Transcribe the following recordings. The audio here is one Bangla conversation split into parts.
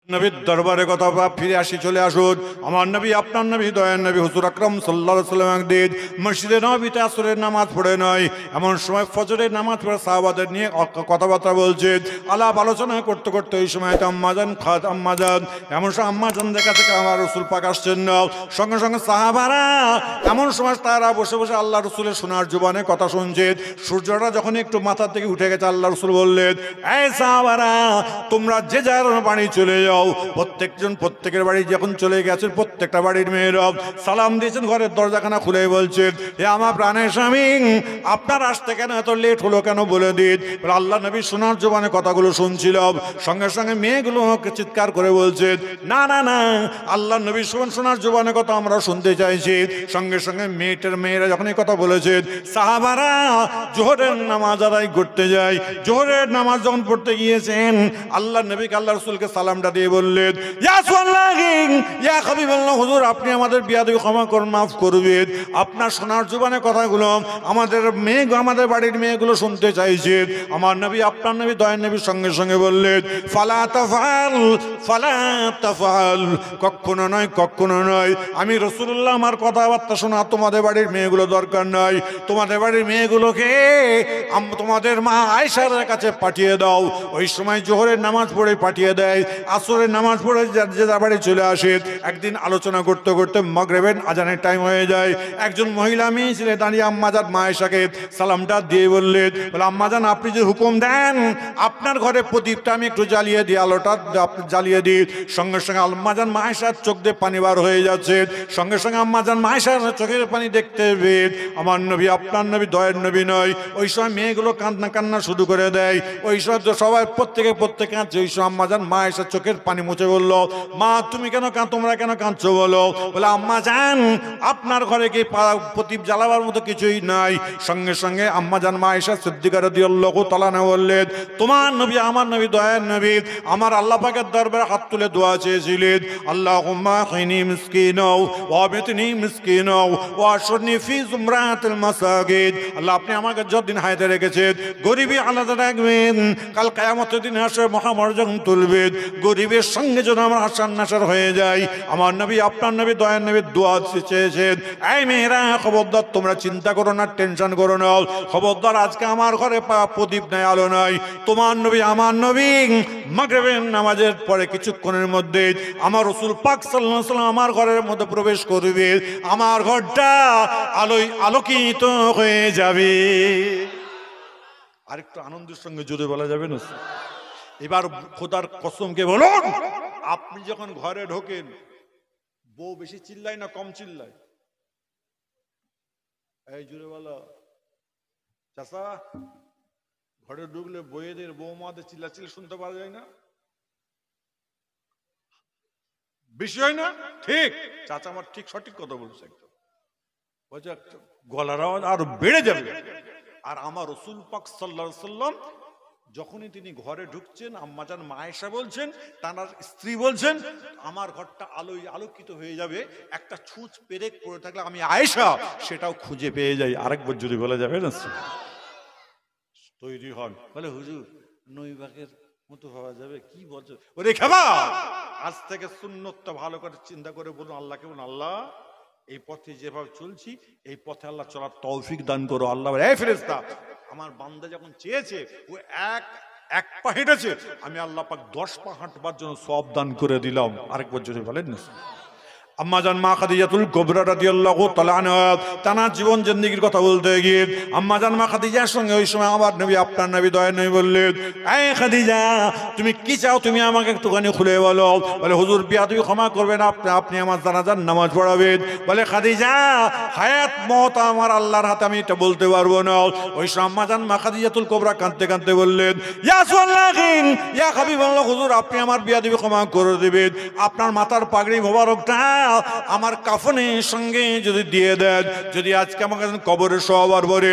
নবীর দরবারে কথা ফিরে আসি, চলে আসুন। আমার নবী, আপনার নবী, দয়ার নবী হুজুর আকরাম সাল্লাল্লাহু আলাইহি ওয়াসাল্লাম একদিন মসজিদে নববীতে আসরের নামাজ পড়ে নয়, এমন সময় ফজরের নামাজ পড়ে সাহাবাদের নিয়ে কথাবার্তা বলছে, আলাপ আলোচনা করতে করতে ওই সময় আম্মাজান এমন সময় আম্মাজানদের কাছে আমার রসুল পাক আসছেন না। সঙ্গে সঙ্গে সাহাবারা এমন সময় তারা বসে বসে আল্লাহ রসুলের সোনার জুবানে কথা শুনছে। সূর্যটা যখন একটু মাথার থেকে উঠে গেছে, আল্লাহ রসুল বললেন, এই সাহাবারা, তোমরা যে যার বাড়ি চলে যাও। প্রত্যেকজন প্রত্যেকের বাড়ি যখন চলে গেছেন, প্রত্যেকটা বাড়ির মেয়েরা সালাম দিয়েছেন, ঘরের দরজাখানা খুলে বলছেন, হে আমার প্রাণের স্বামী, আপনার আসতে কেন এত লেট হলো, কেন বলে দিন। আল্লাহ নবী সোনার জবানে কথাগুলো শুনছিলাম। সঙ্গে সঙ্গে মেয়েগুলো আমাকে চিৎকার করে বলছেন, না না না, আল্লাহ নবী সোনার জবানে কথা আমরা শুনতে চাইছি। সঙ্গে সঙ্গে মেয়েরা যখন এই কথা বলেছেন, সাহাবারা জোহরের নামাজ আদায় করতে যায়। জোহরের নামাজ যখন পড়তে গিয়েছেন, আল্লাহ নবীকে আল্লাহ রসুলকে সালামটা দিয়ে বললেন, ইয়া হাবিবাল্লাহ, হুজুর আপনি আমাদের বিয়াদবি ক্ষমা করুন, মাফ করবেন। আপনার সোনার জবানে কথাগুলো আমাদের বাড়ির মেয়েগুলো শুনতে চাইছে। আমার নবী, আপনার নবী, দয়ার নবীর সঙ্গে সঙ্গে বললেন, ফালা তাফআল, কখনো নয়, কখনো নয়। আমি রাসূলুল্লাহ, আমার কথাবার্তা শোনা তোমাদের বাড়ির মেয়েগুলো দরকার নাই। তোমাদের বাড়ির মেয়েগুলোকে তোমাদের মা আয়েশার কাছে পাঠিয়ে দাও। ওই সময় জোহরের নামাজ পড়ে পাঠিয়ে দেয়, আসরের নামাজ পড়ে যে বাড়ি চলে আসে। একদিন আলোচনা করতে করতে মাগরিবের আজানের টাইম হয়ে যায়। একজন মহিলা মেয়ে ছিলে দাঁড়িয়ে আম্মাজান মা আয়েশাকে সালামটা দিয়ে বললেন, আম্মাজান আপনি যে হুকুম দেন, আপনার ঘরে প্রদীপটা আমি একটু জ্বালিয়ে দিই, আলোটা জ্বালিয়ে দিই। সঙ্গে সঙ্গে আম্মাজান মা আয়েশার চোখ দিয়ে পানি বার হয়ে যাচ্ছে। সঙ্গে সঙ্গে আম্মাজান মা আয়েশার চোখের পানি দেখতে পেয়ে আমার নবী, আপনার নবী, দয়ার নবী নয়। ওই সময় মেয়েগুলো কান্না শুরু করে দেয়। ওই সময় সবাই প্রত্যেকে কাঁদছে। ওই সময় আম্মাজান মা আয়েশার চোখের পানি মুছে বলল, মা তুমি কেন তোমরা কেন কাঁদছো বলো। বলে, আম্মাজান আপনার ঘরে কি প্রদীপ জ্বালাবার মতো কিছুই নাই। সঙ্গে সঙ্গে আম্মাজান মা আয়েশা সিদ্দিকা রাদিয়াল্লাহু তাআলা আনহা বললেন, তোমার নবী, আমার নবী, দয়ার নবী আমার আল্লাহ পাকের দরবারে হাত তুলে দোয়া চেয়েছিলেন, আল্লাহুম্মা খিনি মিসকিনাও ওয়া বিতনি মিসকিনাও ওয়া আশরনি ফি জুমরাতিল মাসাকিন। আল্লাহ আপনি আমাকে যতদিন হায়াতে রেখেছেন, গরিবী আলাদা রাখবেন, কাল কিয়ামতের দিন হাসরে মহামর্যাদা তুলবেন, গরিবের সঙ্গে যেন আমার হাসান নাসার হয়ে যায়। আমার নবী, আপনার নবী, দয়ার নবীর দোয়া চেয়েছেন। এই মেয়েরা খবরদার, তোমরা চিন্তা করো না, টেনশন করো না, খবরদার আজকে আমার ঘরে প্রদীপ নাই, আলো নাই। তোমার নবী, আমার নবী মাগরিবের নামাজের পরে কিছুক্ষণের মধ্যে আমার রাসূল পাক সাল্লাল্লাহু আলাইহি ওয়াসাল্লাম আমার ঘরের মধ্যে প্রবেশ করবে। আমার ঘরটা আলোয় আলোকিত হয়ে যাবে। আরেকটু আনন্দের সঙ্গে জোরে বলা যাবে না? এবার খোদার কসমকে বলুন, আপনি যখন ঘরে ঢোকেন, বউ বেশি চিল্লায় না কম চিল্লায়? এই জোরে বলো। চাচা, ঘরে ঢুকলে বউয়েদের, বৌমাদের চিল্লাচিল্লি শুনতে পাওয়া যায় না? বেশি হয় না? ঠিক, চাচা আমার ঠিক সঠিক কথা বলছে। একদম বলছে গলার আওয়াজ আরো বেড়ে যাবে। আর আমার রাসূল পাক সাল্লাল্লাহু আলাইহি ওয়াসাল্লাম যখনই তিনি ঘরে ঢুকছেন, আম্মাজান মা আয়েশা বলছেন, তার স্ত্রী বলছেন, আমার ঘরটা আলোয় আলোকিত হয়ে যাবে। একটা ছুঁচ পেরেক পড়ে থাকলে আমি আয়েশা সেটাও খুঁজে পেয়ে যাই। আরেকবার যদি বলা যাবে না? তৈরি হন। বলে, হুজুর নৈবাকের মতো হওয়া যাবে? কি বলছো? ওরে খাবা, আজ থেকে সুন্নতটা ভালো করে চিন্তা করে বলুন আল্লাহকে, বলুন আল্লাহ এই পথে যেভাবে চলছি, এই পথে আল্লাহ চলার তৌফিক দান করো। আল্লাহ এই ফেরেশতা, আমার বান্দা যখন চেয়েছে, ও এক পা হেঁটেছে, আমি আল্লাহ পাক 10 পা হাঁটবার জন্য সওয়াব দান করে দিলাম। আরেকবার যদি বলেন না। আম্মাজান মা খাদিজাতুল কুবরা রাদিয়াল্লাহু তাআলা আনহা তার জীবন জিন্দেগীর কথা বলতে গিয়ে আম্মাজান মা খাদিজার সঙ্গে ওই সময় আমার নবী, আপনার নবী, দয়ার নবী বললেন, এই খাদিজা তুমি কি চাও, তুমি আমাকে একটুখানি খুলে বলো। বলে, হুজুর বিয়াদবি ক্ষমা করবেন, আপনি আমার জানাজার নামাজ পড়াবেন। বলে, খাদিজা হায়াত মত আমার আল্লাহর হাতে, আমি এটা বলতে পারবো না। ওই সময় আম্মাজান মা খাদিজাতুল কুবরা কাঁদতে কাঁদতে বললেন, ইয়া রাসূলুল্লাহ, ইয়া হাবিবাল্লাহ, হুজুর আপনি আমার বিয়াদবি ক্ষমা করে দিবেন। আপনার মাথার পাগড়ি মোবারকটা আমার কাফনের সঙ্গে যদি দিয়ে দেন, যদি আজকে আমাকে কবরে শোয়াবার পরে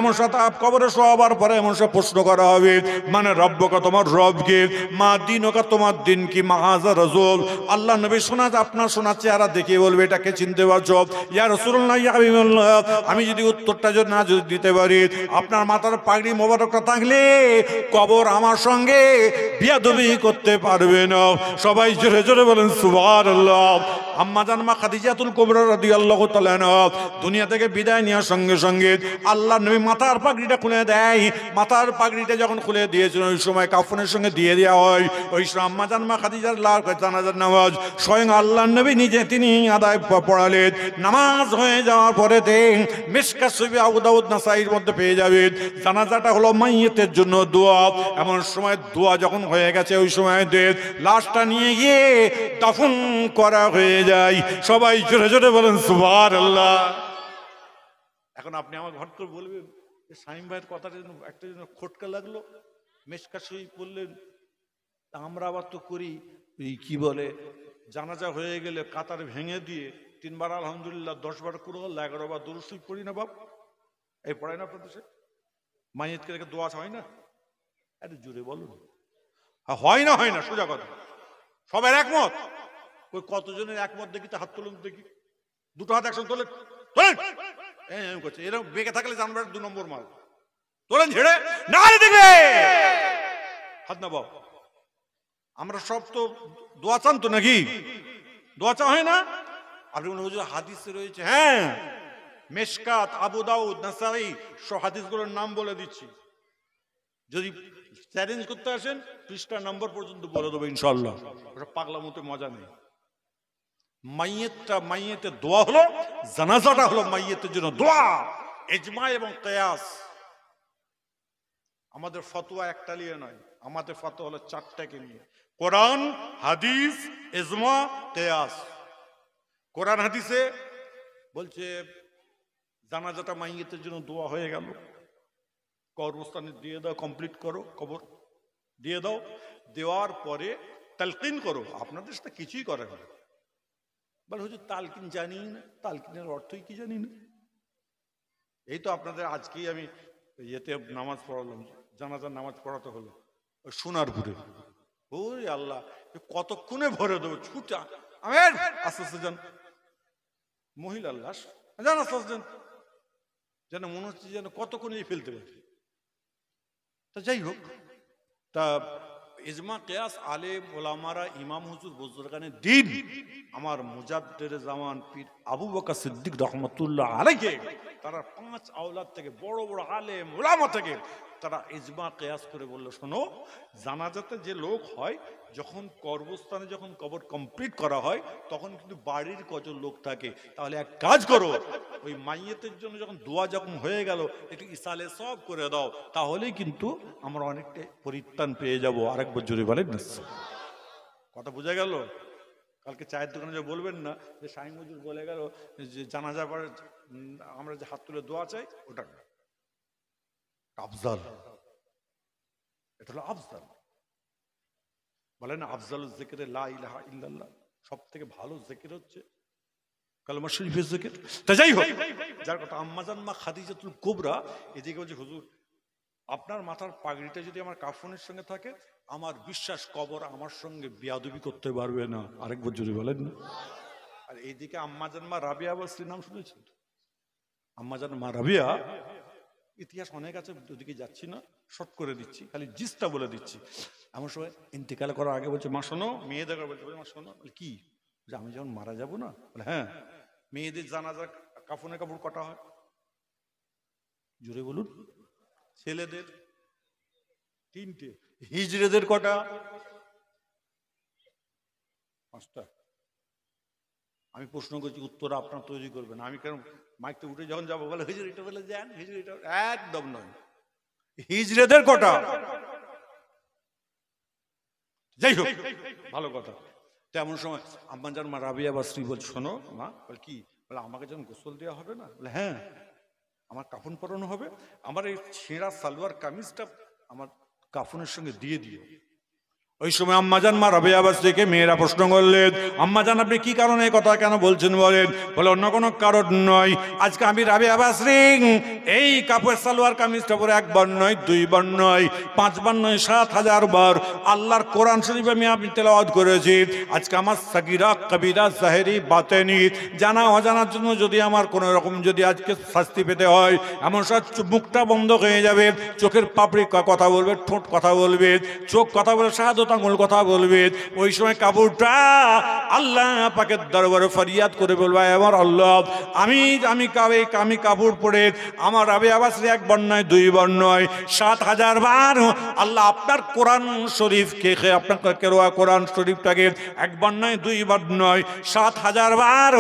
এমন সাথে কবরে শোয়াবার পরে এমন সব প্রশ্ন করা হবে, মানে রব্বকা তোমার রবকে, মা দিনকা তোমার দিন কি, মা হাযা রাসূল, আল্লাহ নবী শোনা আপনার শোনার চেহারা দেখে বলবে এটাকে চিনতে পারছো? ইয়া রাসূলুল্লাহ ইয়া হাবিবাল্লাহ, আমি যদি উত্তরটা না যদি দিতে পারি, আপনার মাথার পাগড়ি মোবারকটা থাকলে কবর আমার সঙ্গে বিয়াদবি করতে পারবে না। সবাই জোরে জোরে বলেন সুবহানাল্লাহ। আম্মা জান মা খাদিজাতুল কুবরা রাদিয়াল্লাহু তাআলা আনহা দুনিয়া থেকে বিদায় নেওয়ার সঙ্গে সঙ্গে আল্লাহ নবী মাথার পাগড়িটা খুলে দেয়। মাথার পাগড়িটা যখন খুলে দিয়েছিল ওই সময় কাফনের সঙ্গে দিয়ে দেওয়া হয়। ওই সময় আম্মা জান মা খাদিজার জানাজার নামাজ স্বয়ং আল্লাহ নবী নিজে তিনি আদায় পড়ালেন। নামাজ হয়ে যাওয়ার পরে দেন মিশকাত শরীফে আবু দাউদ নাসাঈর মধ্যে পেয়ে যাবেন জানাজাটা হলো মাইয়িতের জন্য দোয়া। এমন সময় দোয়া যখন হয়ে গেছে ওই সময় দেন লাশটা নিয়ে গিয়ে দাফন করা হয়ে যায়। সবাই জোরে জোরে বলেন সুবহানাল্লাহ। এখন আপনি আমাকে হট করে বলবেন শামীম ভাইয়ের কথাটা যেন একটা যেন খটকা লাগলো, মিশকাত শরীফ পড়লেন, তা আমরা আবার তো করি কি বলে জানাজা হয়ে গেলে কাতার ভেঙে দিয়ে 3 বার আলহামদুলিল্লাহ, 10 বার কুরআন, 11 বার দুরূদ শরীফ পড়ি না বাপ? এই পড়ায় না আপনাদের মাইয়াতকে রেখে দোয়া হয় না? আরে জোরে বলুন। হয় না? হয় না? সোজা কথা, সবাই একমত? ওই কতজনের একমত দেখি তো হাত তুলুন দেখি, দুটো হাত একসঙ্গে তোলেন, করছে এরকম বেগে থাকলে জানবার 2 নম্বর মাল। তোলেন ঝেড়ে না দেখবে হাত না বাবা। আমরা সব তো দোয়া চান তো নাকি? দোয়া চা হয় না? আর হাদিসে রয়েছে, হ্যাঁ মিশকাত, আবু দাউদ, নাসাঈ সব হাদিসগুলোর নাম বলে দিচ্ছি। যদি চ্যালেঞ্জ করতে আসেন পৃষ্ঠা নম্বর পর্যন্ত বলে দেবো ইনশাআল্লাহ। ওটা পাগলা মতো মজা নেই। মাইয়েতের দোয়া হলো, জানাজাটা হলো মাইয়েতের জন্য দোয়া। ইজমা এবং কিয়াস, আমাদের ফতোয়া একটা নিয়ে নয়, আমাদের ফতোয়া হলো 4টাকে নিয়ে, কোরআন, হাদিস, ইজমা, কিয়াস। কোরআন হাদিসে বলছে জানাজাটা মাইয়েতের জন্য দোয়া হয়ে গেল, কবরস্থানে দিয়ে দাও, কমপ্লিট করো, কবর দিয়ে দাও, দেওয়ার পরে তালকিন করো। আপনাদের সাথে কিছুই করে না, বলে হুজুর তালকিন জানি না, তালকিনের অর্থই কি জানি না। এই তো আপনাদের আজকেই আমি ইয়েতে নামাজ পড়ালাম, জানাজার নামাজ পড়াতে হলো সোনারপুরে। ওরে আল্লাহ, কতক্ষণে ভরে দেবো, ছুটা আস্তে আস্তে যান, মহিলার লাশ যান আস্তে আস্তে যান, যেন মনে হচ্ছে যেন কতক্ষণে ফেলতে পারে। তা যাই হোক, তা ইজমা কিয়াস আলেম ওলামারা ইমাম হুজুর বুজুর্গানের দিন আমার মুজাদ্দিদ জামান পীর আবু বকর সিদ্দিক রহমাতুল্লাহ আলাইহি, তারা 5 আওলাদ থেকে বড় বড় আলেম ওলামা থেকে তারা ইজমা কিয়াস করে বলল, শোনো জানাজাতে যে লোক হয় যখন কবরস্থানে যখন কবর কমপ্লিট করা হয় তখন কিন্তু বাড়ির কজন লোক থাকে, তাহলে এক কাজ করো ওই মাইয়েতের জন্য যখন দোয়া যখন হয়ে গেল একটু ইসালে সব করে দাও, তাহলেই কিন্তু আমরা অনেকটা পরিত্রাণ পেয়ে যাবো। আরেকবার জোরে বলেন না, কথা বোঝা গেল? কালকে চায়ের দোকানে যে বলবেন না যে শামীম হুজুর বলে গেল যে জানাজা পরে আমরা যে হাত তুলে দোয়া চাই, ওটা আফজাল, এটা হলো আফজাল। বলেন আফজালুল যিকরে লা ইলাহা ইল্লাল্লাহ, সব থেকে ভালো জিকির হচ্ছে কালেমা শরীফের জিকির। তা যাই হোক, যার কথা আম্মা জান মা খাদিজাতুল কুবরা এদিকে বলছে, হুজুর আপনার মাথার পাগড়িটা যদি আমার কাফনের সঙ্গে থাকে, আমার বিশ্বাস কবর আমার সঙ্গে বেয়াদবি করতে পারবে না। আরেকবার জোরে বলেন না। আর এইদিকে আম্মা জান মা রাবিয়া বস্তির নাম শুনেছেন? আম্মা জান মা রাবিয়া, ইতিহাস অনেক আছে, ওদিকে যাচ্ছি না, শর্ট করে দিচ্ছি, খালি জিসটা বলে দিচ্ছি। এমন সময় ইন্তেকাল করার আগে বলছে, মা শোনো, মেয়েদের বলছে, মা শোনো, কি আমি যখন মারা যাবো না, বলে হ্যাঁ, মেয়েদের জানাজা কাফনের কাপড় কটা হয়? জোরে বলুন। ছেলেদের 3টে, হিজড়েদের কটা? 5টা। আমি প্রশ্ন করছি, উত্তর আপনার তৈরি করবেন। আমি কেন মাইকটা উঠে যখন যাবো বলে হিজড়িটা বলে যান, হিজড়িটা একদম নয়। হিজড়েদের কটা? যাই হোক, ভালো কথা। তেমন সময় আম্মা জান মা রাবিয়া বা শ্রী বল, শোনো মা, বলে কি? বলে আমাকে যখন গোসল দেওয়া হবে না, বলে হ্যাঁ, আমার কাফন পরানো হবে, আমার এই ছেঁড়া সালোয়ার কামিজটা আমার কাফনের সঙ্গে দিয়ে দিও। ওই সময় আম্মাজান মা রাবিয়া বাসরিকে মেয়েরা প্রশ্ন করলেন, আম্মাজান আপনি কি কারণে এই কথা কেন বলছেন বলেন? বলে অন্য কোনো কারণ নয়, আজকে আমি রাবিয়া বাসরি এই কাপড় সালোয়ার কামিজটা পরে একবার নয়, দুইবার নয়, 5 বার নয়, 7,000 বার আল্লাহর কোরআন শরীফ আমি তেলাওয়াত করেছি। আজকে আমার সাগীরা কবিরা জাহেরি বাতেনি জানা অজানার জন্য যদি আমার কোনো রকম যদি আজকে শাস্তি পেতে হয়, এমন সব মুখটা বন্ধ হয়ে যাবে, চোখের পাপড়ি কথা বলবে, ঠোঁট কথা বলবে, চোখ কথা বলে, শাহাদত আঙুল কথা বলবে। ওই সময় কাপড়টা আল্লাহ পাকের দরবারে ফরিয়াদ করে বলবে, আমার আল্লাহ আমি কাপড় পরে আমার রাবিয়া বাসরি একবার নয়, দুইবার নয়, 7,000 বার আল্লাহ আপনার কোরআন শরীফকে, আপনার কোরআন শরীফটাকে একবার নয়, দুইবার নয়, 7,000 বার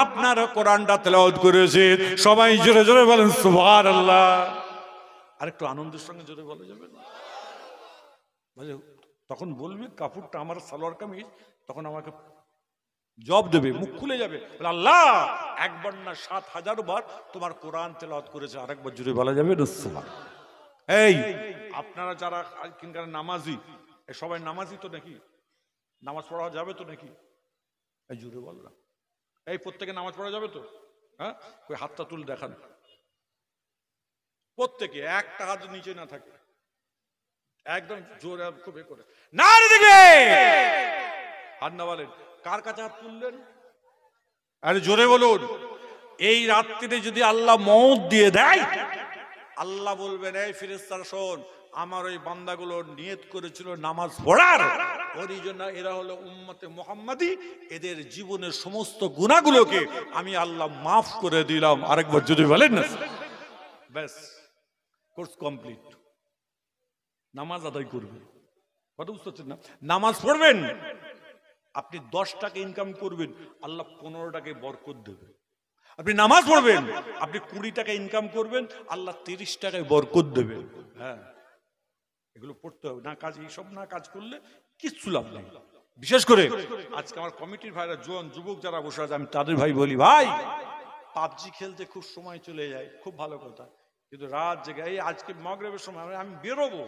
আপনার কোরআনটা তেলাওয়াত করেছে। সবাই জোরে জোরে বলেন সুবহানাল্লাহ। আরেকটু আনন্দের সঙ্গে জোরে বলা যাবে না? তখন বলবে কাপড়টা আমার সালোয়ার কামিজ, তখন আমাকে জব দেবে, মুখ খুলে যাবে, আল্লাহ একবার না 7,000 বার তোমার কোরআন তেলাওয়াত করেছে। আরেকবার জোরে বলা যাবে না সুবহানাল্লাহ। এই আপনারা যারা কিনকার নামাজি, সবাই নামাজি তো নাকি? নামাজ পড়া যাবে তো নাকি? এই জোরে বল না। এই প্রত্যেকে নামাজ পড়া যাবে তো? হ্যাঁ, কই হাতটা তুলে দেখান। প্রত্যেকে একটা হাত নিচে না থাকে, একদম জোরে খুব করে না দেখবে হাত না বলেন। কার কাছে হাত তুললেন? আরে জোরে বলুন। এই রাত্রিতে যদি আল্লাহ মওত দিয়ে দেয়, আল্লাহ বলবেন, এই ফেরেশতারা শোন, আমার ওই বান্দাগুলো নিয়ত করেছিল নামাজ পড়ার, ওই জন্য এরা হলো উম্মতে মুহাম্মাদি, এদের জীবনের সমস্ত গুনাহগুলোকে আমি আল্লাহ মাফ করে দিলাম। আরেকবার যদি বলেন না, ব্যাস কোর্স কমপ্লিট। নামাজ আদায় করবেন, কথা বুঝতে পারছেন না? নামাজ পড়বেন, আপনি 10 টাকা ইনকাম করবেন, আল্লাহ 15 টাকায় বরকত দেবে। আপনি নামাজ পড়বেন, আপনি 20 টাকা ইনকাম করবেন, আল্লাহ 30 টাকায় বরকত দেবে। হ্যাঁ, এগুলো পড়তে হবে না। কাজ এইসব না কাজ করলে কিচ্ছু লাভ নেই। বিশেষ করে আজকে আমার কমিটির ভাইরা, জোয়ান যুবক যারা বসে আছে, আমি তাদের ভাই বলি, ভাই পাবজি খেলতে খুব সময় চলে যায়, খুব ভালো কথা, কিন্তু রাত জেগে এই আজকে মাগরিবের সময় আমি বেরোবো,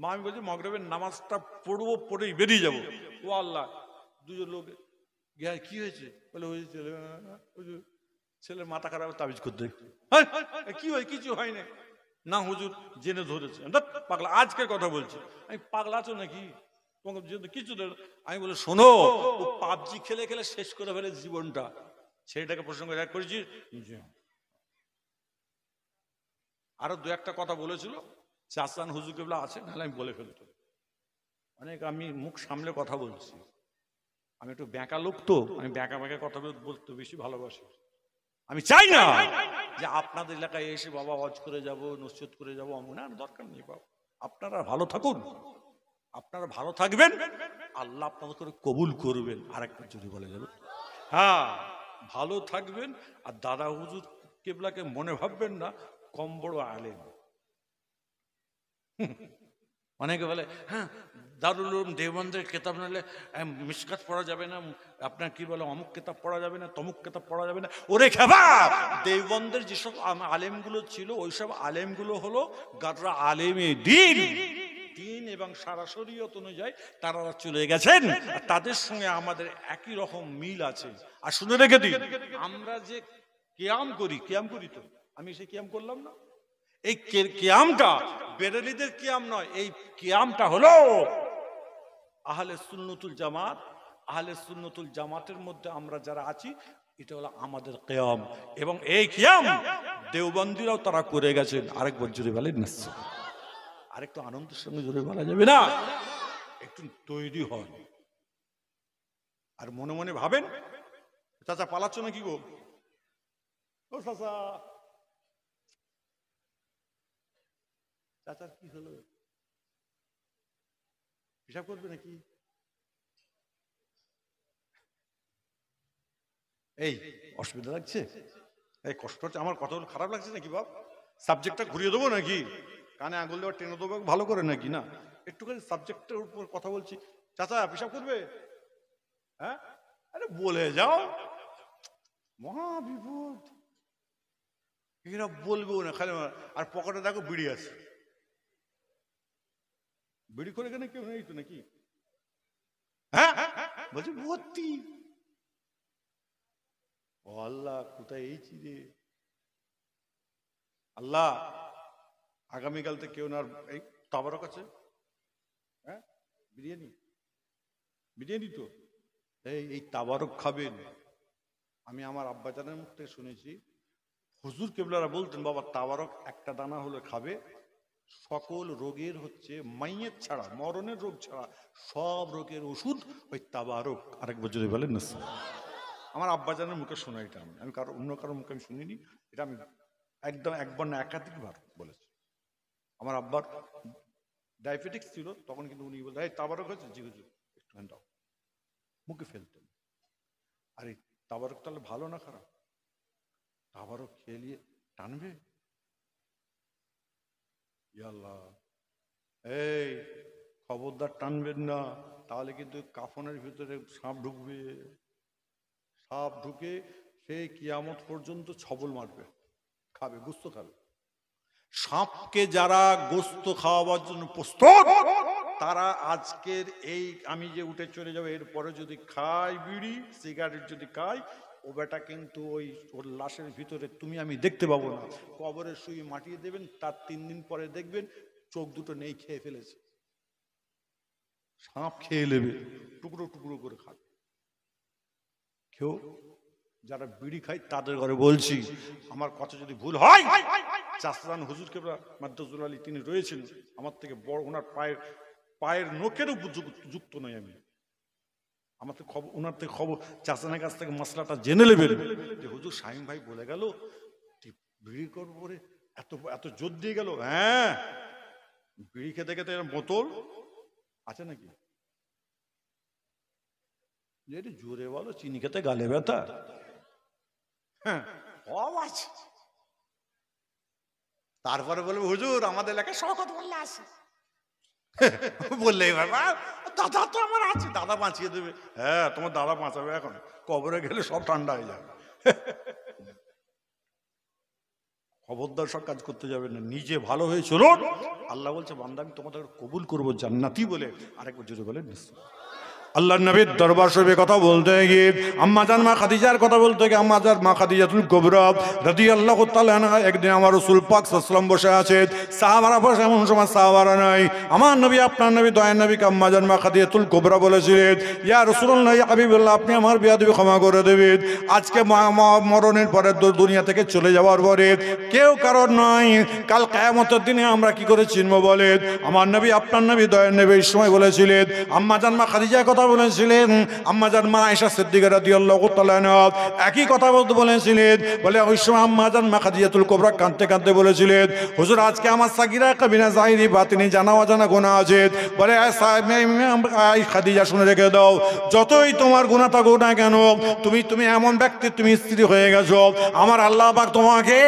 মা আমি বলছি মাগরিবের নামাজটা পড়বো, পড়েই বেরিয়ে যাবো। ও আল্লাহ, দুজন লোক কি হয়েছে? বলে ওই ছেলের মাথা খারাপ, তাবিজ করতে। কি হয়? কিছু হয় না। না হুজুর জেনে ধরেছে। পাগলা, আজকের কথা বলছি। আমি পাগলা আছো নাকি? তোমাকে যেহেতু কিছু, আমি বলে শোনো, ও পাবজি খেলে খেলে শেষ করে ফেলে জীবনটা, সেটাকে প্রসঙ্গ এক করেছি। আরো 2-1টা কথা বলেছিল, চাচান হুজুর কেবলা আছে, নাহলে আমি বলে ফেলতো। অনেক আমি মুখ সামলে কথা বলছি, আমি একটু ব্যাঁকা লোক তো, আমি ব্যাঁকা ব্যাঁকা কথা বলতে বেশি ভালোবাসি। আমি চাই না যে আপনাদের এলাকায় এসে বাবা হজ করে যাব, নসিহত করে যাবো, না, দরকার নেই বাবা। আপনারা ভালো থাকুন, আপনারা ভালো থাকবেন, আল্লাহ আপনাদের করে কবুল করবেন। আরেকবার যদি বলে যাবে, হ্যাঁ ভালো থাকবেন। আর দাদা হুজুর কেবলাকে মনে ভাববেন না কম বড় আলেম। অনেকে বলে হ্যাঁ দারুল উলুম দেওবন্দের কেতাব নাহলে মিশকাত পড়া যাবে না, আপনার কি বলে অমুক কেতাব পড়া যাবে না, তমুক কেতাব পড়া যাবে না। ওরে খেবা, দেওবন্দের যেসব আলেমগুলো ছিল, ওইসব আলেমগুলো হলো গাদরা আলেমে দিন, দিন এবং সারা শরীয়ত অনুযায়ী তারা চলে গেছেন, তাদের সঙ্গে আমাদের একই রকম মিল আছে। আর শুনে রেখে দিন, আমরা যে কিয়াম করি তো, আমি সে কিয়াম করলাম না, এই কিয়ামটা বেরেলিদের কিয়াম নয়, এই কিয়ামটা হলো আহলে সুন্নতুল জামাত। আহলে সুন্নতুল জামাতের মধ্যে আমরা যারা আছি, এটা হলো আমাদের কিয়াম, এবং এই কিয়াম দেওবন্দিরাও তারা করে গেছেন। আরেকবার জোরে বলেন না, আরেকটু আনন্দের সঙ্গে জোরে বলা যাবে না? একটু তৈরি হন আর মনে মনে ভাবেন, চাচা পালাচ্ছ নাকি গো? ও চাচা, চাচার কি হলো? হিসাব করবে নাকি? এই অসুবিধা লাগছে? এই কষ্ট হচ্ছে? আমার কথা খারাপ লাগছে নাকি বাপ? সাবজেক্টটা ঘুরিয়ে দেবো নাকি? কানে আঙুল দেওয়া টেনে দেবো ভালো করে নাকি? না, একটুখানি সাবজেক্টের উপর কথা বলছি। চাচা হিসাব করবে? হ্যাঁ, আরে বলে যাও, মহা বিপদ। এরা বলবেও না, খালি আর পকেটে দেখো বিড়ি আছে। বিড়ি করে কেন কেউ নেই তো নাকি? হ্যাঁ বলছে ভর্তি। ও আল্লাহ, কোথায় এই চিরে আল্লাহ, আগামীকাল থেকে কেউ না এই তাবারক আছে, হ্যাঁ বিরিয়ানি, বিরিয়ানি তো এই তাবারক খাবেন। আমি আমার আব্বাজানের মুখ থেকে শুনেছি, হুজুর কেবলারা বলতেন, বাবা তাবারক একটা দানা হলে খাবে, সকল রোগের হচ্ছে মাইয়ের ছাড়া, মরণের রোগ ছাড়া সব রোগের ওষুধ ওই তাবারক। আরেকবার যদি বলেন না, আমার আব্বাজানের মুখে শোনা এটা, আমি কারো অন্য কারোর মুখে আমি শুনিনি, এটা আমি একদম একবার না একাধিকবার বলেছি। আমার আব্বার ডায়াবেটিক্স ছিল তখন, কিন্তু উনি বলতেন এই তাবারক হয়েছে, জি হুজুর একটু দাও, মুখে ফেলতেন। আর এই তাবারক তাহলে ভালো না খারাপ? তাবারক খেয়ে নিয়ে টানবে, আল্লাহ এই খবরদার টানবেন না, তাহলে কিন্তু কাফনের ভিতরে সাপ ঢুকবে, সাপ ঢুকে সেই কিয়ামত পর্যন্ত ছবল মারবে, খাবে, গোস্ত খাবে। সাপকে যারা গোস্ত খাওয়াবার জন্য প্রস্তুত, তারা আজকের এই আমি যে উঠে চলে যাবো এরপরে যদি খাই বিড়ি সিগারেট যদি খাই, ও বেটা কিন্তু ওই ওর লাশের ভিতরে তুমি আমি দেখতে পাবো না, কবরে শুয়ে মাটিয়ে দেবেন, তার 3 দিন পরে দেখবেন চোখ দুটো নেই, খেয়ে ফেলেছে, সাপ খেয়ে নেবে, টুকরো টুকরো করে খাবে। কেউ যারা বিড়ি খায় তাদের ঘরে বলছি, আমার কথা যদি ভুল হয়, চাষরান হুজুর কেবলা মাদ্দাজুল আলী তিনি রয়েছেন, আমার থেকে বড়, ওনার পায়ের নখেরও যুক্ত নই আমি, আমার থেকে খবর, ওনার থেকে খবর, চাষানের কাছ থেকে মশলাটা জেনে নেবেন যে হুজুর শাহিম ভাই বলে গেল বিড়ি করবো পরে এত এত জোর দিয়ে গেল। হ্যাঁ, বিড়ি খেতে খেতে বোতল আছে নাকি, জোরে বলো, চিনি খেতে গালে ব্যথা, হ্যাঁ আছে। তারপরে বলবে হুজুর আমাদের এলাকায় শওকত মোল্লা আছে, বললে বাবা দাদা তো আমার আছে, দাদা বাঁচিয়ে দেবে। হ্যাঁ তোমার দাদা বাঁচাবে, এখন কবরে গেলে সব ঠান্ডা হয়ে যাবে। খবরদার সব কাজ করতে যাবে না, নিজে ভালো হয়ে চলুন। আল্লাহ বলছে বান্দা আমি তোমাদের কবুল করবো জান্নাতি বলে। আরেকবার জোরে বলেন আল্লাহর নবীর দরবার শরীফে কথা বলতে গিয়ে আম্মাজান মা খাদিজার কথা বলতে গিয়ে আম্মাজান মা খাদিজাতুল কুবরা রাদিয়াল্লাহু তাআলা আনহা, একদিন আমার রাসূল পাক সাল্লাল্লাহু আলাইহি ওয়াসাল্লাম বসে আছে, সাহাবারা বসে, এমন সময় সাহাবারা নাই, আমার নবী আপনার নবী দয়ার নবীকে আম্মাজান মা খাদিজাতুল কুবরা বলেছিলেন, ইয়া রাসূলুল্লাহ ইয়া হাবিবাল্লাহ, আপনি আমার বেয়াদবি ক্ষমা করে দেবেন। আজকে মরণের পরে দুনিয়া থেকে চলে যাওয়ার পরে কেউ কারণ নয়, কাল কিয়ামতের দিনে আমরা কি করে চিনবো বলেন? আমার নবী আপনার নবী দয়ার নবী এই সময় বলেছিলেন, আম্মাজান মা খাদিজা কথা বলেছিলেন, আম্মাজান মা আয়েশা সিদ্দিকা রাদিয়াল্লাহু তাআলা আনহা একই কথা বলেছিলেন। বলে ওই সময় আম্মাজান মা খাদিজাতুল কুবরা কাঁদতে কাঁদতে বলেছিলেন, হুজুর আজকে আমার সাগীরা কাবিরা জাহিরি বাতিনি জানা অজানা গুনাহ আছে। বলে খাদিজা শুনে রেখে দাও, যতই তোমার গুনাহ থাকুক না কেন, তুমি এমন ব্যক্তি, তুমি স্ত্রী হয়ে গেছো, আমার আল্লাহ পাক তোমাকে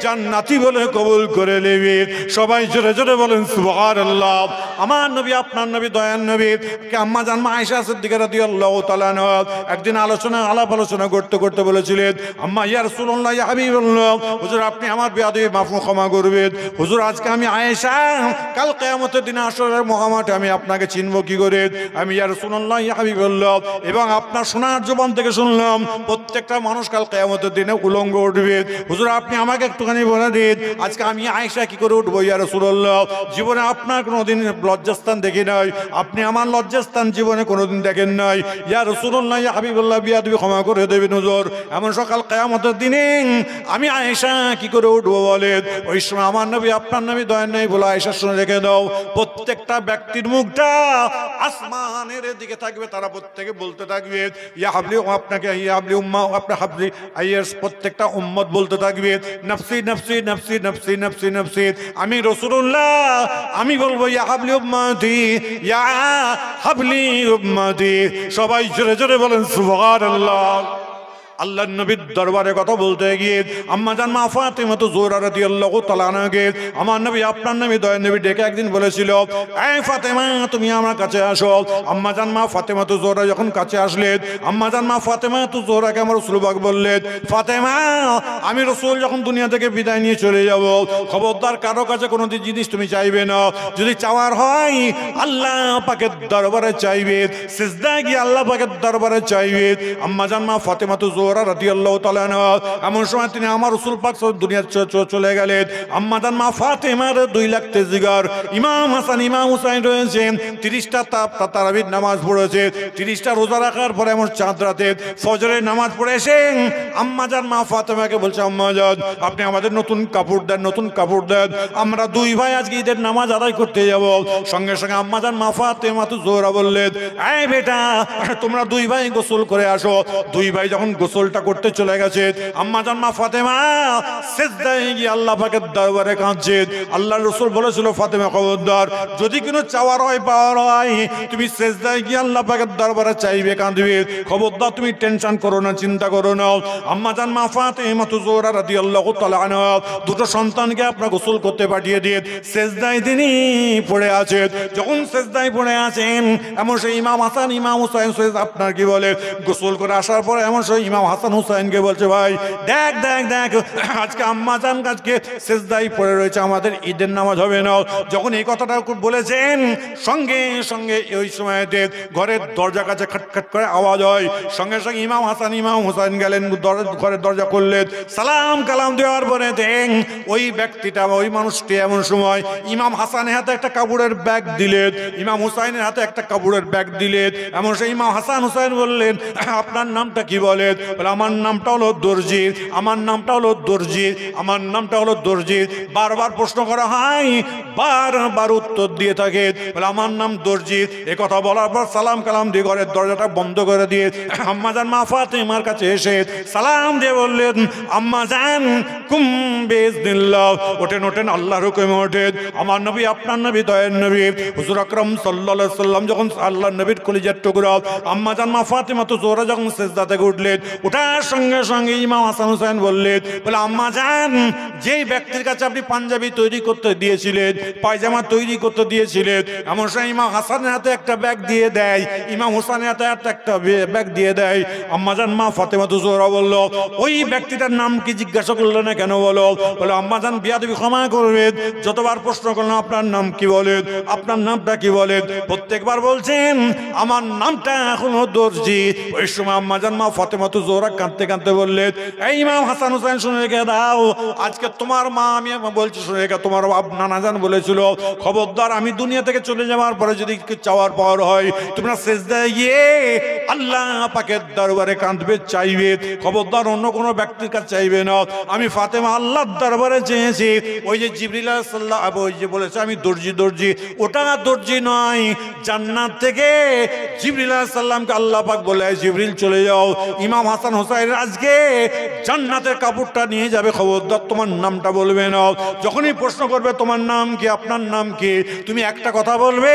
জান্নাতি বলে কবুল করে নেবে। সবাই জোরে জোরে বলেন সুবহানাল্লাহ। আমার নবী আপনার নবী দয়ার নবী আম্মাজান মা আয়েশা সিদ্দিকা রাদিয়াল্লাহু তাআলা আনহা একদিন আলাপ আলোচনা করতে করতে বলেছিলেন, আম্মা ইয়া রাসূলুল্লাহ ইয়া হাবিবাল্লাহ, হুজুর আপনি আমার বেয়াদবি মাফ ক্ষমা করবেন। হুজুর আজকে আমি আয়েশা, কাল কিয়ামতের দিনে আসরের মহামাঠে আমি আপনাকে চিনব কি করে? আমি ইয়া রাসূলুল্লাহ ইয়া হাবিবাল্লাহ, এবং আপনার শোনার জবান থেকে শুনলাম প্রত্যেকটা মানুষ কাল কিয়ামতের দিনে উলঙ্গ উঠবে। হুজুর আপনি আমাকে একটুখানি বলে দিন, আজকে আমি আয়েশা কি করে উঠবো ইয়া রাসূলুল্লাহ? জীবনে আপনার কোনোদিন লজ্জাস্থান দেখি নাই, আপনি আমার লজ্জাস্থান জীবনে কোনোদিন দেখেন নাই। ইয়া রাসূলুল্লাহ ইয়া হাবিবাল্লাহ, বিয়াদবি ক্ষমা করে দেবেন হুজুর, এমন সকাল কিয়ামতের দিনে আমি আয়েশা কি করে উঠবো বলেন? ওই সময় আমার নবী আপনার নবী দয়ার নবী বলে, আয়েশা শুনে রেখে দাও, প্রত্যেকটা ব্যক্তির মুখটা আসমানের দিকে থাকবে, তারা প্রত্যেকে বলতে থাকবে ইয়া হাবলি, আপনাকে ইয়া হাবলি উম্মা, আপনার হাবলি আইয়াস, প্রত্যেকটা উম্মত বলতে থাকবে নফসি নফসি নফসি নফসি নফসি নফসি। আমি রাসূলুল্লাহ আমি বলবো ইয়া হাবলি উম্মতি, ইয়া হাবলি উম্মতি। সবাই জোরে জোরে বলেন সুবহানাল্লাহ। আল্লাহর নবীর দরবারে কথা বলতে গিয়ে আম্মাজান মা ফাতেমা যোহরা রাদিয়াল্লাহু তাআলা আনহাকে আমার নবী আপনার নবী দয়ার নবী ডেকে একদিন বলেছিল, এই ফাতেমা তুমি আমার কাছে আসো। আম্মাজান মা ফাতেমা যোহরা যখন কাছে আসলেন, আম্মাজান মা ফাতেমা যোহরাকে আমার রাসূল পাক বললেন, ফাতেমা আমি রাসূল যখন দুনিয়া থেকে বিদায় নিয়ে চলে যাব, খবরদার কারো কাছে কোনো জিনিস তুমি চাইবে না। যদি চাওয়ার হয় আল্লাহ পাকের দরবারে চাইবে, সিজদায় গিয়ে আল্লাহ পাকের দরবারে চাইবে। আম্মাজান মা ফাতেমা যোহরা রাদিয়াল্লাহু তাআলা আনহা এমন সময় তিনি আমার রাসূল পাক দুনিয়া চলে গেলেন। আম্মাজান মা ফাতেমার 2 লাখ তেজিগার ইমাম হাসান ইমাম হুসাইন রয়েছেন, 30টা তারাবির নামাজ পড়েছে, 30টা রোজা রাখার পরে এমন চাঁদ রাতে ফজরের নামাজ পড়ে এসে আম্মাজান মা ফাতেমাকে বলছে, আম্মাজান আপনি আমাদের নতুন কাপড় দেন, নতুন কাপড় দেন, আমরা 2 ভাই আজকে ঈদের নামাজ আদায় করতে যাব। সঙ্গে সঙ্গে আম্মাজান মা ফাতেমা যোহরা বললেন, এই বেটা তোমরা 2 ভাই গোসল করে আসো। 2 ভাই যখন গোসলটা করতে চলে গেছে, আম্মাজান মা ফাতেমা সিজদায় গিয়ে আল্লাহ পাকের দরবারে কাঁদছে। আল্লাহর রাসূল বলেছিল, ফাতেমা খবরদার যদি কোনো চাওয়ার হয় পাওয়ার হয় তুমি সিজদায় গিয়ে আল্লাহ পাকের দরবারে চাইবে, কাঁদবে, খবরদার তুমি টেনশন করো না, চিন্তা করো না। আম্মাজান মা ফাতেমা যোহরা রাদিয়াল্লাহু তাআলা আনহা 2টো সন্তানকে আপনার গোসল করতে পাঠিয়ে দিয়ে সিজদায় তিনি পড়ে আছেন। যখন সিজদায় পড়ে আছেন এমন সেই ইমাম হাসান ইমাম হুসাইন আপনার কি বলে গোসল করে আসার পরে এমন সেই ইমাম হাসান হুসাইনকে বলছে, ভাই দেখ দেখ দেখ আজকে আম্মাজান আজকে সিজদায় পড়ে রয়েছে, আমাদের ঈদের নামাজ হবে না। যখন এই কথাটা বলেছেন সঙ্গে সঙ্গে ওই সময়তে ঘরের দরজা কাছে খটখট করে আওয়াজ হয়। সঙ্গে সঙ্গে ইমাম হাসান ইমাম হুসাইন গেলেন, ঘরের দরজা করলেন, সালাম কালাম দেওয়ার পরে দেন ওই ব্যক্তিটা ওই মানুষটি এমন সময় ইমাম হাসানের হাতে একটা কাপড়ের ব্যাগ দিলেন, ইমাম হুসাইনের হাতে একটা কাপড়ের ব্যাগ দিলেন। এমন সেই ইমাম হাসান হুসাইন বললেন, আপনার নামটা কি বলেন? বলে আমার নামটা হলো দর্জি, আমার নামটা হলো দর্জি, আমার নামটা হলো দর্জি। বারবার প্রশ্ন করা হয়, বারবার উত্তর দিয়ে থাকে, বলে আমার নাম দর্জি। এ কথা বলার পর সালাম কালাম দিয়ে ঘরের দরজাটা বন্ধ করে দিয়ে আম্মাজান মা ফাতেমার কাছে এসে সালাম দিয়ে বললেন, আম্মাজান কুম বিইজনিল্লাহ, ওঠেন ওঠেন আল্লাহর হুকুমে ওঠেন। আমার নবী আপনার নবী দয়ার নবী হুজুর আকরাম সাল্লাল্লাহু আলাইহি সাল্লাম যখন আল্লাহর নবীর কলিজার টুকরা আম্মাজান মা ফাতেমা যোহরা যখন সিজদা থেকে উঠলেন, ওঠার সঙ্গে সঙ্গে ইমাম হাসান হুসাইন বললেন, বলে আম্মাজান যেই ব্যক্তির কাছে আপনি পাঞ্জাবি তৈরি করতে দিয়েছিলেন, পায়জামা তৈরি করতে দিয়েছিলেন, এমন সময় ইমাম হাসানের হাতে একটা ব্যাগ দিয়ে দেয়, ইমাম হুসাইনের হাতে একটা ব্যাগ দিয়ে দেয়। আম্মাজান মা ফাতেমা যোহরা বলল, ওই ব্যক্তিটার নাম কি জিজ্ঞাসা করলো না কেন? বলো। বলে আম্মাজান বিয়াদবি ক্ষমা করবেন, যতবার প্রশ্ন করলাম আপনার নাম কি বলেন, আপনার নামটা কি বলেন, প্রত্যেকবার বলছেন আমার নামটা এখনো দর্জি। ওই সময় আম্মাজান মা ফাতেমা যোহরা কাঁদতে কাঁদতে বললেন, এই ইমাম হাসান হুসাইন শুনে রেখে দাও, আজকে তোমার মা আমি বলছি শুনে রেখে, তোমার নানাজান বলেছিল খবরদার আমি দুনিয়া থেকে চলে যাওয়ার পরে যদি চাওয়ার পাওয়ার হয় তোমরা সিজদায় গিয়ে আল্লাহ পাকের দরবারে কাঁদবে, চাইবে, খবরদার অন্য কোনো ব্যক্তির কাছে চাইবে না। আমি ফাতেমা আল্লাহর দরবারে চেয়েছি, ওই যে জিবরিল সাল্লাল্লাহু ওই যে বলেছে আমি দর্জি দর্জি, ওটা দর্জি নয়, জান্নাত থেকে জিবরিল সাল্লামকে আল্লাহ পাক বলে, জিবরিল চলে যাও, ইমাম হাসান হুসাইন আজকে জান্নাতের কাপড়টা নিয়ে যাবে, খবরদার তোমার নামটা বলবে না। যখনই প্রশ্ন করবে তোমার নাম কি, আপনার নাম কি, তুমি একটা কথা বলবে,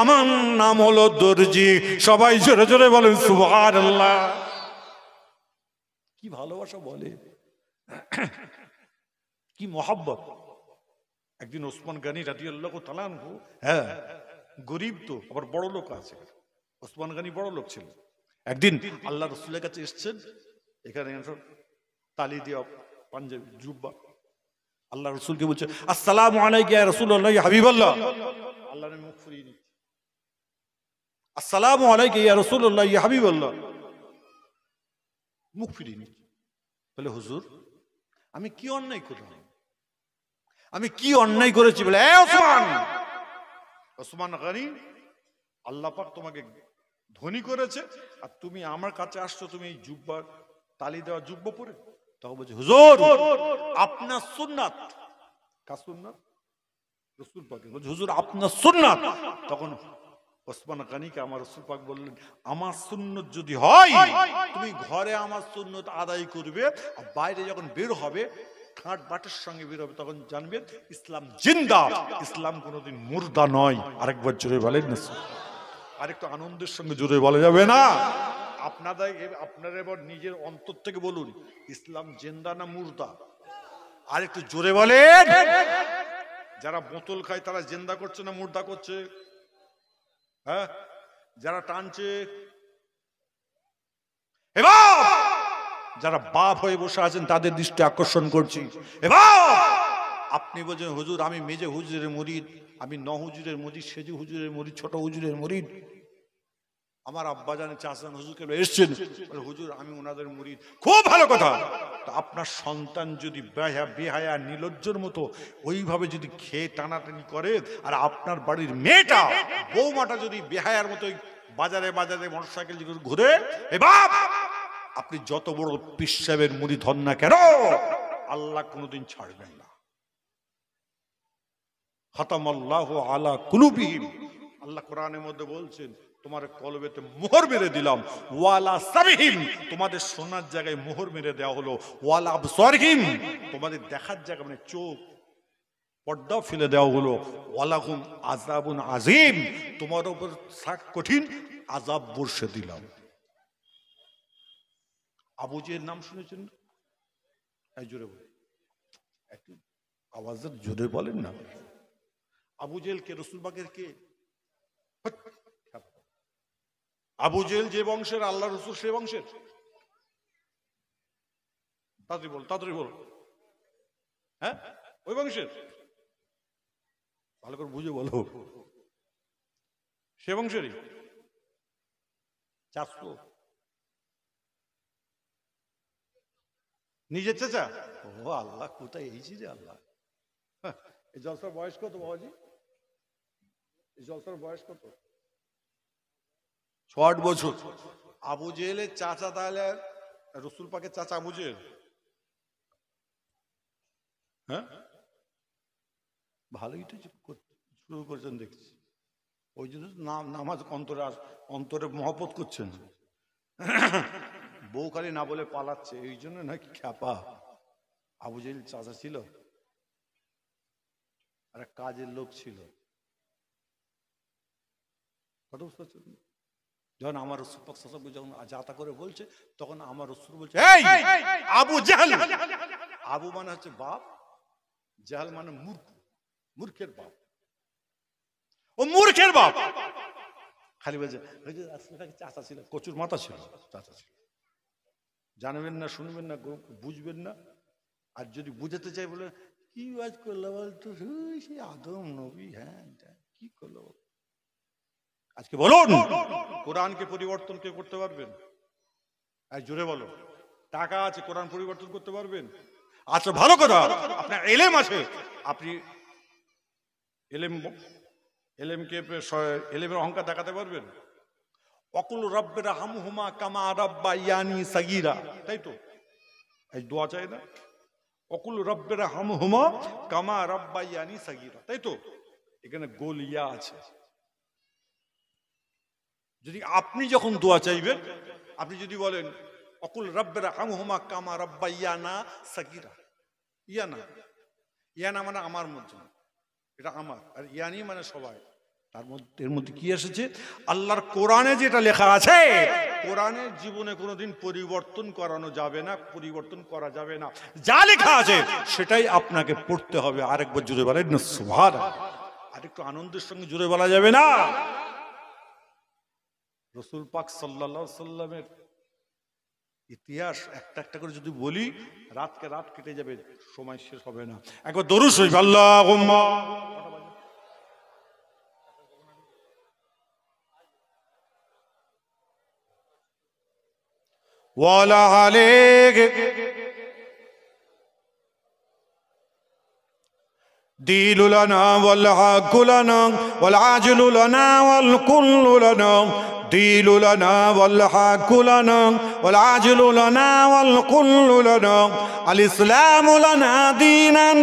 আমার নাম হলো দর্জি। সবাই জোরে জোরে বলেন সুবহানাল্লাহ। কি ভালোবাসা বলে, কি মহব্বত। একদিন ওসমান গনি রাদিয়াল্লাহু তাআলা আনহু, হ্যাঁ গরিব তো আবার বড় লোক আছে, ওসমান গনি বড় লোক ছিল। একদিন আল্লাহ রাসূলের কাছে এসেছেন, এখানে তালি দেওয়া পাঞ্জাবি জুব্বা, আল্লাহ রাসূলকে বলছে আসসালামু আলাইকা ইয়া রাসূলুল্লাহ ইয়া হাবিবাল্লাহ। আল্লাহ নবী মুখ ফিরিয়ে নিচ্ছে, আসসালামু আলাইকা ইয়া রাসূলুল্লাহ ইয়া হাবিবাল্লাহ, মুখ ফিরিয়ে নিচ্ছে। বলে হুজুর আমি কি অন্যায় করলাম, আমি কি অন্যায় করেছি? বলে এ ওসমান, ওসমান গনি আল্লাহ পাক তোমাকে ধনী করেছে আর তুমি আমার কাছে আসছো, তুমি এই জুব্বা তালি দেওয়া জুব্বা পরে। তখন বলছে হুজুর আপনার সুন্নাত। কার সুন্নাত? রাসূল পাকের। বলছে হুজুর আপনার সুন্নাত। তখন ওসমান গনিকে আমার রাসূল পাক বললেন, আমার সুন্নত যদি হয় তুমি ঘরে আমার সুন্নত আদায় করবে, আর বাইরে যখন বের হবে খাট বাটের সঙ্গে বের হবে, তখন জানবে ইসলাম জিন্দা, ইসলাম কোনোদিন মুর্দা নয়। আরেকবার জোরে বলেন না, আরেকটু আনন্দের সঙ্গে জোরে বলা যাবে না? আপনারা এবার নিজের অন্তর থেকে বলুন, ইসলাম জিন্দা না মুর্দা? আর একটু জোরে বলেন। যারা বোতল খায় তারা জিন্দা করছে না মুর্দা করছে? হ্যাঁ, যারা টানছে, এবার যারা বাপ হয়ে বসে আছেন তাদের দৃষ্টি আকর্ষণ করছি। এবার আপনি বলছেন হুজুর আমি মেজে হুজুরের মুরিদ, আমি ন হুজুরের মুরিদ, সেজু হুজুরের মুরিদ, ছোট হুজুরের মুরিদ। আমার আব্বা জানে চাষান হুজুরকে এসছেন, হুজুর আমি ওনাদের মুরিদ। খুব ভালো কথা। আপনার সন্তান যদি বেহায়া নির্লজ্জের মতো ওইভাবে যদি খেয়ে টানাটানি করে, আর আপনার বাড়ির মেয়েটা বৌমাটা যদি বেহায়ার মতো বাজারে বাজারে মোটরসাইকেল ঘুরে, এবার আপনি যত বড় পীর সাহেবের মুরিদ হন না কেন, আল্লাহ কোনোদিন ছাড়বেন না। খাতামাল্লাহু আলা কুলুবিহিম, আল্লাহ কোরআনের মধ্যে বলছেন তোমার কলবেতে মোহর মেরে দিলাম। ওয়ালা সামিহিম, তোমাদের শোনার জায়গায় মোহর মেরে দেওয়া হলো। ওয়ালা আবসারিহিম, তোমাদের দেখার জায়গা মানে চোখ পর্দা ফেলে দেওয়া হলো। ওয়ালাহুম আযাবুন আযীম, তোমার উপর কঠিন আযাব বর্ষে দিলাম। আবু জেহেল নাম শুনেছেন? এই জোরে বলেন, একটু আওয়াজে জোরে বলেন না। আবু জেহেল কে? রাসূল পাকের কে? আবু জেহেল যে বংশের, আল্লাহ রাসূল সে বংশের। তাড়াতাড়ি বল। হ্যাঁ, ওই বংশের। ভালো করে বুঝে বলো, সে বংশেরই। চাচু, নিজের চাচা? ও আল্লাহ, কোথায় এইছি রে আল্লাহ। এই জলসার বয়স কত বাবাজি? এই জলসার বয়স কত? ৬ বছর। আবু জেহেলের চাচা তাহলে রাসূল পাকের চাচা আবু জেহেল? হ্যাঁ, ভালোই তো শুরু করেছেন দেখছি। ওই জন্য নামাজ অন্তরে মহব্বত করছেন। বউ খালি না বলে পালাচ্ছে, এই জন্য নাকি খ্যাপা। আবু জেহেল চাচা ছিল, আর কাজের লোক ছিল। যখন আমার রাসূল পাক সাল্লাল্লাহু আলাইহি ওয়াসাল্লাম যখন যাতা করে বলছে, তখন আমার রাসূল বলছে এই আবু জেহেল। আবু মানে হচ্ছে বাপ, জেহেল মানে মূর্খ, মূর্খের বাপ। ও মূর্খের বাপ। খালি বলছে চাচা ছিল, কচুর মাথা ছিল, চাচা ছিল। জানবেন না, শুনবেন না, বুঝবেন না। আর যদি বুঝাতে চাই বলে কি ওয়াজ করলো বলতো, সে আদম নবী, হ্যাঁ কি করলো। আজকে বলুন, কোরআনকে পরিবর্তন কে করতে পারবেন? জোরে বলো। টাকা আছে, কোরআন পরিবর্তন করতে পারবেন? আচ্ছা ভালো কথা, আপনার এলেম আছে, আপনি এলেমের অহংকার দেখাতে পারবেন? অকুল রব্বের হামহুমা কামা রাব্বায়ানি সাগীরা, তাই তো? এই দোয়া চাই না? অকুল রব্বের হামহুমা কামা রাব্বায়ানি সাগীরা, তাই তো? এখানে গোল ইয়া আছে। যদি আপনি যখন দোয়া চাইবেন, আপনি যদি বলেন অকুল রব্বের হামহুমা কামা রাব্বায়ানা সাগীরা, ইয়ানা মানে আমার মধ্যে, এটা আমার, আর ইয়ানি মানে সবাই। এর মধ্যে কি এসেছে? আল্লাহর কোরআনে যেটা লেখা আছে, কোরআনের জীবনে কোনোদিন পরিবর্তন করানো যাবে না, পরিবর্তন করা যাবে না। যা লেখা আছে সেটাই আপনাকে পড়তে হবে। আরেকবার জুড়ে বলেন না সুবহানাল্লাহ। আরেকটু আনন্দের সঙ্গে জুড়ে বলা যাবে না? রাসূল পাক সাল্লাল্লাহু আলাইহি সাল্লামের ইতিহাস একটা একটা করে যদি বলি, রাতকে রাত কেটে যাবে, সময় শেষ হবে না। একবার দরুদ শরীফ আল্লাহুম্মা ওয়ালা আলাইক দিলু লানা ওয়াল হাক্কু লানা ওয়াল আজলু লানা ওয়াল কুল্লু লানা দিলু লানা ওয়াল হাক্কু লানা ওয়াল আজলু লানা ওয়াল কুল্লু লানা আল ইসলামু লানা দীনান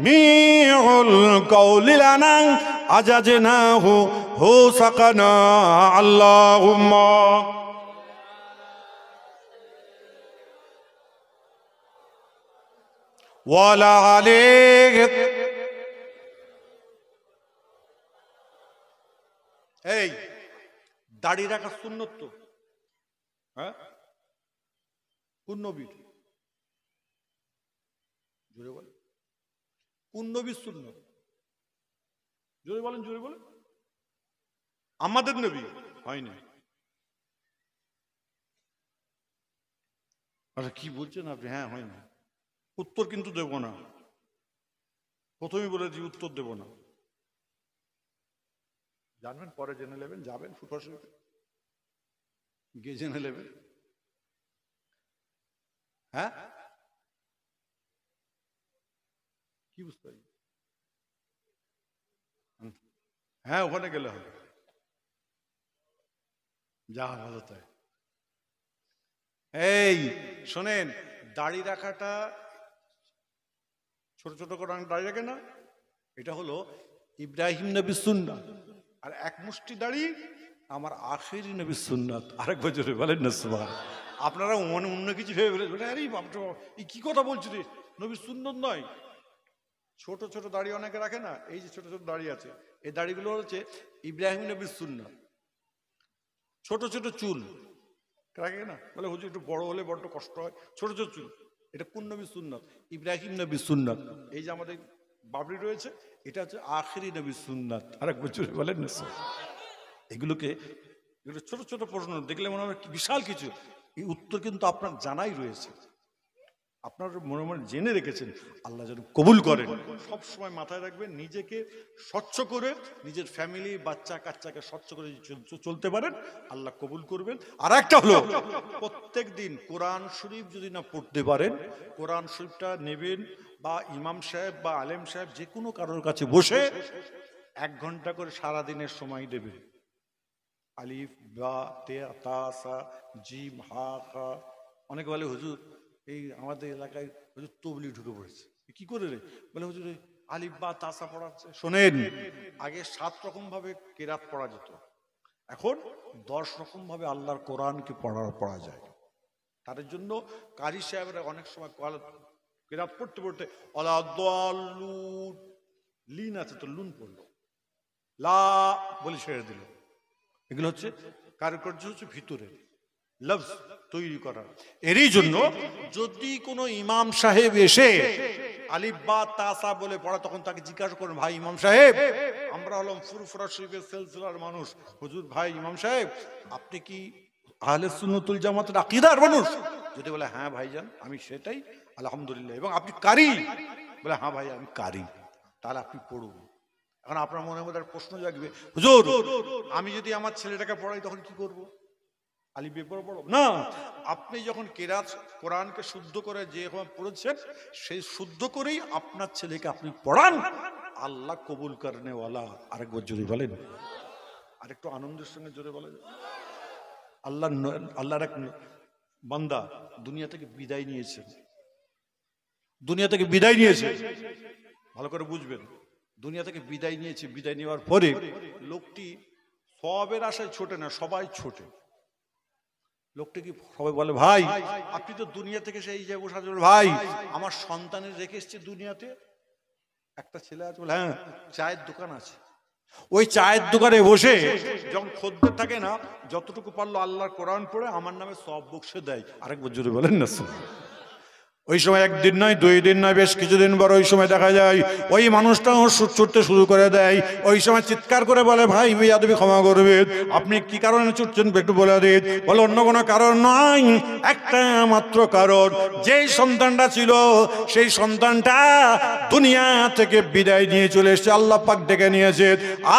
মিউল কওলি লানা আজাজনাহু হুসাকানা আল্লাহুম্মা ওয়ালা আলাইক। এই দাড়ি রাখা সুন্নত তো, হ্যাঁ, কোন নবীর? জোরে বলেন, কোন নবীর সুন্নত? জোরে বলেন, জোরে বলেন। আমাদের নবী হয়নি। আচ্ছা কি বলছেন আপনি? হ্যাঁ হয়নি, উত্তর কিন্তু দেব না। প্রথমেই বলেছি উত্তর দেব না। জানবেন, পরে জেনে নেবেন, যাবেন ফুটবল শরীফে গিয়ে জেনে নেবেন। হ্যাঁ, কি বুঝতে পারি? হ্যাঁ, ওখানে গেলে হবে, যা ভালো তাই। এই শোনেন, দাড়ি রাখাটা ছোট ছোট করে দাড়ি রাখে না, এটা হলো ইব্রাহিম নবীর সুন্নাত। আর এক মুষ্টি দাড়ি আমার আখেরি নবীর সুন্নাত। আরেক বছরে বলেন না সুবহানাল্লাহ। আপনারা অন্য কিছু ভেবে ফেলেন, আরে বাপটা এই কি কথা বলছি রে, নবীর সুন্নাত নয়। ছোট ছোট দাড়ি অনেকে রাখে না, এই যে ছোট ছোট দাড়ি আছে, এই দাড়িগুলো হচ্ছে ইব্রাহিম নবীর সুন্নাত। ছোট ছোট চুল রাখে না, বলে হুজুর একটু বড় হলে বড্ড কষ্ট হয়, ছোট ছোট চুল, এটা কোন নবীর সুন্নাত? ইব্রাহিম নবীর সুন্নাত। এই যে আমাদের বাবরি রয়েছে, এটা হচ্ছে আখেরি নবীর সুন্নাত। আরেক বছর বলেন না। এগুলো ছোট ছোট প্রশ্ন দেখলে মনে হয় বিশাল কিছু, এই উত্তর কিন্তু আপনার জানাই রয়েছে, আপনার মনে মনে জেনে রেখেছেন। আল্লাহ যেন কবুল করেন। সব সময় মাথায় রাখবেন, নিজেকে স্বচ্ছ করে, নিজের ফ্যামিলি বাচ্চা কাচ্চাকে স্বচ্ছ করে চলতে পারেন, আল্লাহ কবুল করবেন। আর একটা হলো, প্রত্যেক দিন কোরআন শরীফ যদি না পড়তে পারেন, কোরআন শরীফটা নেবেন, বা ইমাম সাহেব বা আলেম সাহেব যে কোনো কারোর কাছে বসে 1 ঘন্টা করে সারাদিনের সময় দেবেন। আলিফ বা তে তা সা জিম হা খা। অনেকে বলে হুজুর এই আমাদের এলাকায় হুজুর তবলি ঢুকে পড়েছে, কি করে রে? বলে হুজুর আলিফ বা তাসা পড়াচ্ছে। শোনেন, আগে 7 রকম ভাবে কেরাত পড়া যেত, এখন 10 রকম ভাবে আল্লাহর কোরআনকে পড়া যায়। তার জন্য কারি সাহেবরা অনেক সময় কেরাত পড়তে পড়তে লিন আছে তো লুন পড়লো, লা বলে ছেড়ে দিল। এগুলো হচ্ছে কারুকার্য, হচ্ছে ভিতরে লফজ তৈরি করা। এরই জন্য যদি কোনো ইমাম সাহেব এসে আলিফ বা তাসা বলে পড়া, তখন তাকে জিজ্ঞাসা করেন, ভাই ইমাম সাহেব, আমরা হলাম ফুরফুরা শরীফের সিলসিলার মানুষ, হুজুর ভাই ইমাম সাহেব আপনি কি আহলে সুন্নাতুল জামাতের আকীদার মানুষ? যদি বলে হ্যাঁ ভাইজান আমি সেটাই, আলহামদুলিল্লাহ। এবং আপনি কারি? বলে হ্যাঁ ভাই আমি কারি। তাহলে আপনি পড়ুন। এখন আপনার মনের মধ্যে একটা প্রশ্ন জাগবে, হুজুর আমি যদি আমার ছেলেটাকে পড়াই তখন কি করব? আলিফ বে পড়ো না। আপনি যখন কেরাত কোরআনকে শুদ্ধ করে যে পড়েছেন, সেই শুদ্ধ করেই আপনার ছেলেকে আপনি পড়ান, আল্লাহ কবুল করনে ওয়ালা। আরেকবার জোরে বলেন, আরেকটু আনন্দের সঙ্গে জোরে বলেন। আল্লাহর এক বান্দা দুনিয়া থেকে বিদায় নিয়েছে, দুনিয়া থেকে বিদায় নিয়েছে, ভালো করে বুঝবেন। দুনিয়া থেকে বিদায় নিয়েছে, বিদায় নেওয়ার পরে লোকটি সবের আশায় ছোটে না, সবাই ছোটে। লোকটি কি সবাই বলে, ভাই আপনি তো দুনিয়া থেকে সেই যে বসে আছেন, ভাই আমার সন্তানের রেখে এসছে দুনিয়াতে। একটা ছেলে আছে, বলে হ্যাঁ চায়ের দোকান আছে। ওই চায়ের দোকানে বসে যখন খদ্দের থাকে না, যতটুকু পারলো আল্লাহর কোরআন পড়ে আমার নামে সব বকশে দেয়। আরেকবার জোরে বলেন না। ওই সময় একদিন নয়, 2 দিন নয়, বেশ কিছুদিন পর ওই সময় দেখা যায় ওই মানুষটাও সুদ ছুটতে শুরু করে দেয়। ওই সময় চিৎকার করে বলে, ভাই বেয়াদবি ক্ষমা করবে, আপনি কি কারণে ছুটছেন একটু বলে দিন। বলে অন্য কোনো কারণ নয়, একটা মাত্র কারণ, যেই সন্তানটা ছিল সেই সন্তানটা দুনিয়া থেকে বিদায় নিয়ে চলে এসেছে, আল্লাহ পাক ডেকে নিয়েছে,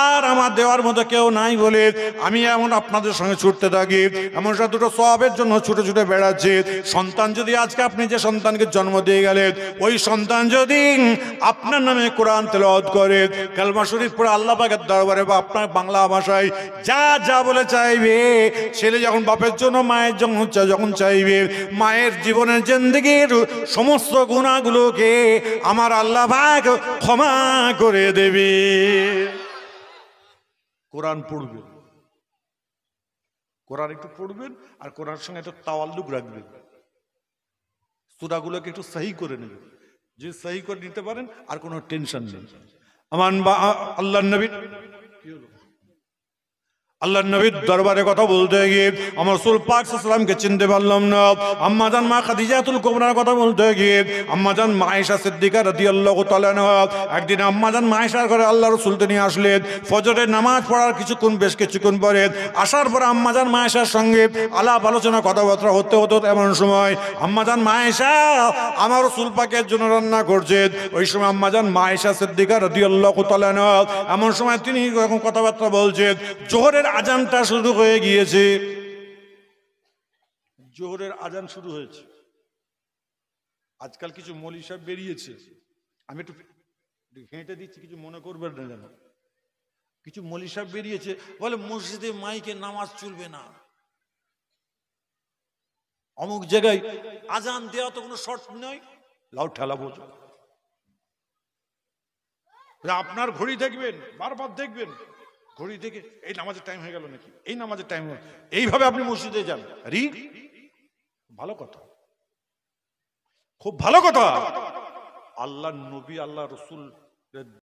আর আমার দেওয়ার মতো কেউ নাই বলে আমি এমন আপনাদের সঙ্গে ছুটতে থাকি। এমন দুটো সওয়াবের জন্য ছুটে ছুটে বেড়াচ্ছে। সন্তান যদি আজকে আপনি যে সন্তান জন্ম দিয়ে গেলেন, ওই সন্তান যদি আপনার নামে কোরআন তেলাওয়াত করে, কালমা শরীফ পড়ে আল্লাহ পাকের দরবারে বা আপনার বাংলা ভাষায় যা যা বলে চাইবে, ছেলে যখন বাপের জন্য মায়ের জন্য যখন চাইবে, মায়ের জীবনের জিন্দেগির সমস্ত গুনাহগুলোকে আমার আল্লাহ পাক ক্ষমা করে দেবে। কোরআন পড়বেন, কোরআন একটু পড়বেন, আর কোরআনের সঙ্গে একটু তাওয়াল্লুক রাখবেন। সূরাগুলোকে একটু সহি করে নেবেন, যে সহি করে নিতে পারেন আর কোনো টেনশন নেই। আমার আল্লাহর নবী আল্লাহ নবীর দরবারে কথা বলতে গিয়ে আমার রাসূল পাক সাল্লাল্লাহু আলাইহি ওয়াসাল্লামকে চিনতে পারলাম না। আম্মাজান মা খাদিজাতুল কুবরার কথা বলতে গিয়ে আম্মাজান মা আয়েশা সিদ্দিকা রাদিয়াল্লাহু তাআলা আনহা একদিন আম্মাজান মা আয়েশার ঘরে আল্লাহর রাসূল নিয়ে আসলেন। ফজরের নামাজ পড়ার বেশ কিছুক্ষণ পরে আসার পর আম্মাজান মা আয়েশার সঙ্গে আলাপ আলোচনা কথাবার্তা হতে হতে এমন সময় আম্মাজান মা আয়েশা আমার রাসূল পাকের জন্য রান্না করছেন। ওই সময় আম্মাজান মা আয়েশা সিদ্দিকা রাদিয়াল্লাহু তাআলা আনহা এমন সময় তিনি এরকম কথাবার্তা বলছেন, জোহরের আজানটা শুরু হয়ে গিয়েছে। জোহরের আজান শুরু হয়েছে। আজকাল কিছু মৌলভী সাহেব বেরিয়েছে, আমি একটু হেঁটে দিচ্ছি, কিছু মনে করবেন না যেন। কিছু মৌলভী সাহেব বেরিয়েছে, বলে মসজিদে মাইকে নামাজ চলবে না, অমুক জায়গায় আজান দেওয়া তো কোনো শর্ত নয়, লাউ ঠেলা বোঝো। আপনার ঘড়ি দেখবেন, বারবার দেখবেন, ঘড়ি দেখে এই নামাজের টাইম হয়ে গেল নাকি, এই নামাজের টাইম, এইভাবে আপনি মসজিদে যান। আরে ভালো কথা, খুব ভালো কথা। আল্লাহ নবী আল্লাহ রসুল